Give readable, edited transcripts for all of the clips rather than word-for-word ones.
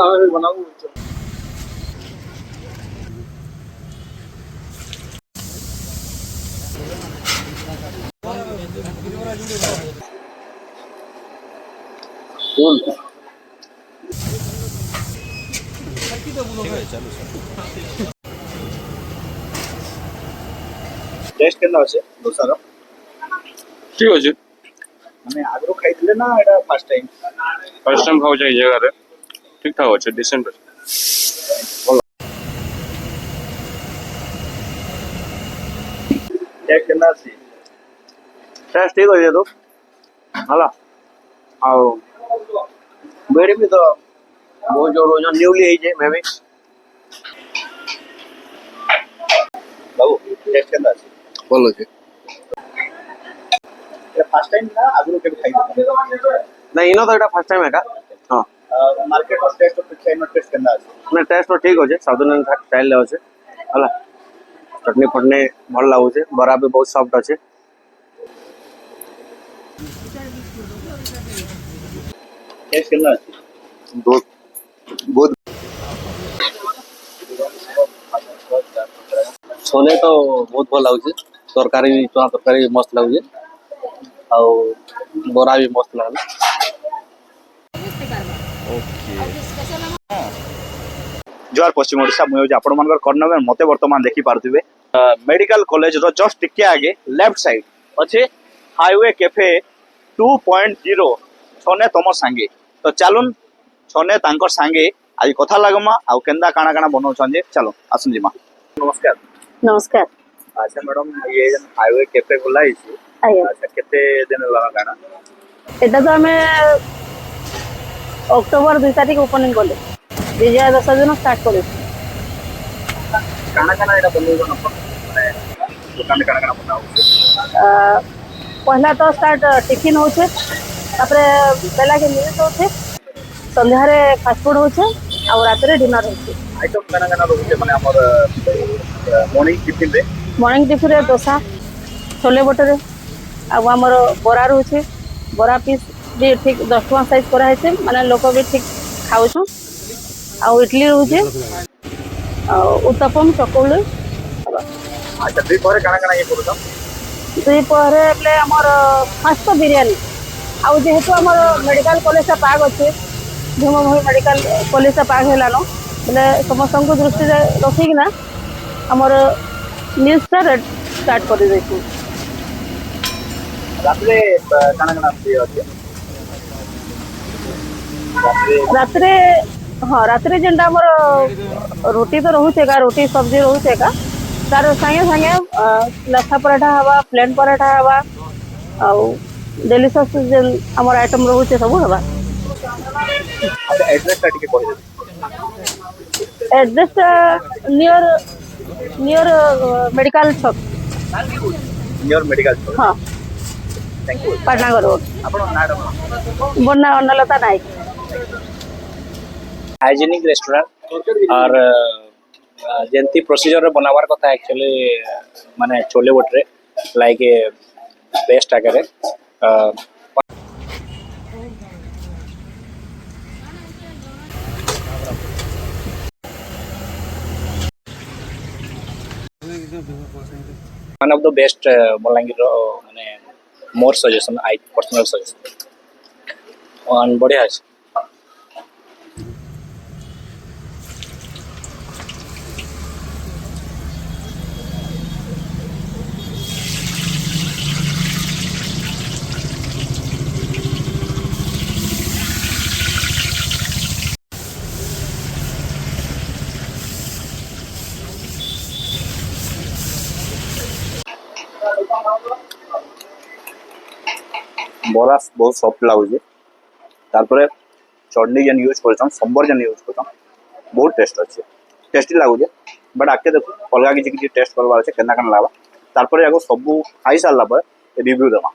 ଆମେ ବନାଉ। टेस्ट केना আছে দোসার ঠিক আছে মানে আগরো খাইଥିଲେ না এটা ফার্স্ট টাইম খাওয়া এই জায়গায় ঠিক ঠাক আছে ডিসেন্ট আছে टेस्ट केना আছে टेस्ट ठीक होय तो हला आओ बेड़ी भी तो बहुत जो रोज न्यूली है जे मैं भी बाबू टेस्ट केना আছে ভালো আছে এটা ফার্স্ট টাইম না আগরো কেবে খাইছো না ইনো তো এটা ফার্স্ট টাইম একা হ্যাঁ मार्केट और टेस्ट और चाइना टेस्ट केना আছে না টেस्ट তো ঠিক আছে সাউথ ইন্ডিয়ান স্টাইল লে আছে হলা चटनी फटनी भल लगुचे बरा भी बहुत सॉफ्ट अच्छे छोले तो बहुत भल लगुचे तरकारी चना तरकारी मस्त लगुचे आउ बरा भी मस्त लगला जोहार पश्चिम ओडिशा मुझे आपण मानकर कर्णनगर मते वर्तमान देखि पारथिबे मेडिकल कॉलेज रो जस्ट टिके आगे लेफ्ट साइड अच्छे हाईवे कैफे 2.0 छने तम सांगे तो चलुन छने तांकर सांगे आज कथा लगमा आ केंदा काना काना बनाउछन जे चलो आसुन जिमा नमस्कार नमस्कार अच्छा मैडम ये हाईवे कैफे खुला इसी अच्छा केते दिन लगा काना एटा तो हमें अक्टोबर 2 तारिख ओपनिंग करले 2010 दिन स्टार्ट करे काना काना एटा बनइबो न माने दुकान काना काना बनाउ पहला तो स्टार्ट टिफिन होछे तापरे बेला के मील्स होछे संध्या रे फास्ट फूड होछे और रात रे डिनर होछे आइटम काना काना रहउछे माने हमर मॉर्निंग टिफिन रे डोसा छोले भटूरे आ हमर बरा रहउछे बरा पीस भी ठीक 10 टका साइज करा है माने लोक भी ठीक खाउछु आ इडली रहउछे उत्तपम चकोले अच्छा दुई परे काना काना ये करूछम दुई परे प्ले हमर फास्ट बिरयानी आ जेहेतु हमर मेडिकल कॉलेज से पाग अच्छे भीमभूमि मेडिकल कॉलेज से पाग हेलानो बोले समस्त को दृष्टि रखिक ना हमर न्यूज स्टार्ट कर देछु रात्रे काना काना फ्री होते रात्रे हाँ रात्रे जेनटा हमर रोटी तो रहउछे का रोटी सब्जी रहउछे का तार संगे संगे लच्छा पराठा हवा प्लेन पराठा हवा आ डेलीशियस जेन हमर आइटम रहउछे सब हवा अच्छा एड्रेस काटी के कहि दे address near medical shop near medical shop हाँ थैंक यू पाटनागर रोड आपण नाम बन्ना अन्नलता नायक हाइजेनिक रेस्टोरेंट और जेंती प्रोसीजर बनावार कथा एक्चुअली माने छोले भटूरे लाइक बेस्ट आगे one of the best Balangir माने मोर सजेशन आई पर्सनल सजेशन और बढ़िया है बरा बहुत सॉफ्ट लगुचे तारपरे चटनी जेन यूज करछन संबर जेन यूज करछन बहुत टेस्ट अच्छे टेस्टी लगुचे बट आके देखो अलग किसी किसी टेस्ट करवार अच्छे केना केना लागला तारपरे आगो सब खाई सारला पर रिव्यू देमा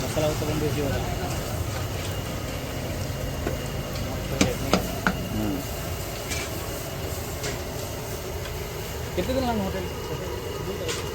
मसाला तो बंद हो କେତେ ଦିନ ହେଲାଣି hotel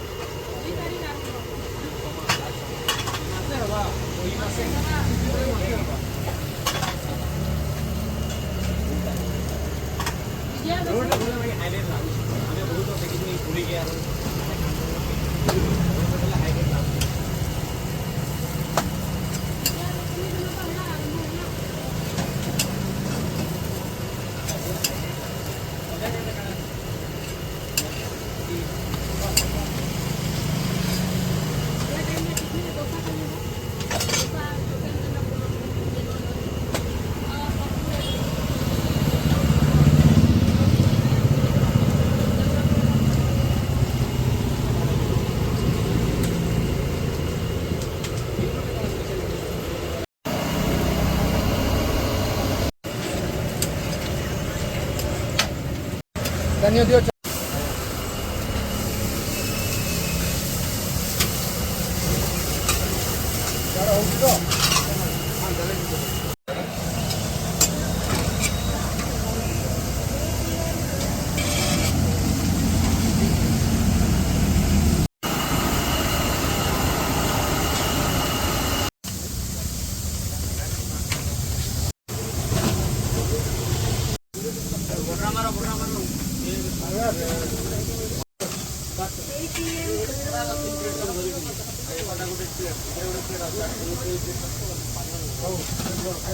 Daniel dio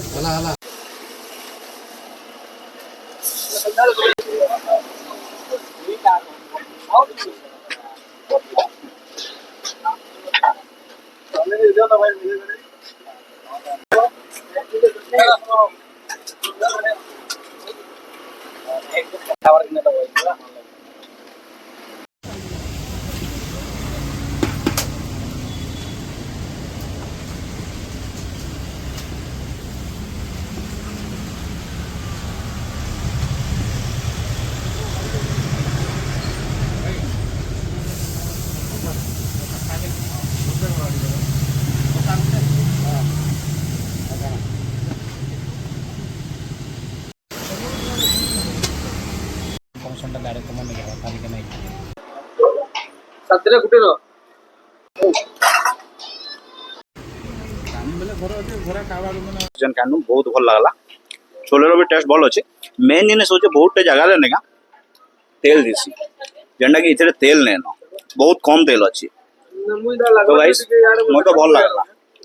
Hala hala. କମିଶନଟା ଗାଡ଼ି କମା ନେଇ ଯାବା ତାରିଖ ନାହିଁ ସାଥିରେ ଗୁଟେ ଚିକେନ୍ ଖାଇନୁ ବହୁତ ଭଲ ଲାଗଲା ଛୋଲେର ବି ଟେଷ୍ଟ ଭଲ ଅଛି ମେନ୍ ଜିନିଷ ହଉଛି ବହୁତଟେ ଜାଗାରେ ନେକା ତେଲ ଦିସି ଯେନ୍ଟାକି ଏଥିରେ ତେଲ ନେନ ବହୁତ କମ୍ ତେଲ ଅଛି ତ ଗାଇସ୍ ମୋତେ ଭଲ ଲାଗଲା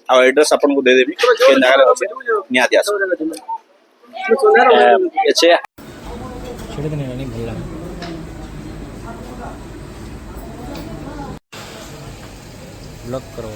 ଆଉ ଆଡ୍ରେସ୍ ଆପଣଙ୍କୁ ଦେଇଦେବି କେନ୍ ଜାଗାରେ ଅଛି ନିହାତି ଆସ ଏଛେ ଛେଡ଼ି ଦେନି ରାନି ଭଲ ଲାଗେ ବ୍ଲକ୍ କର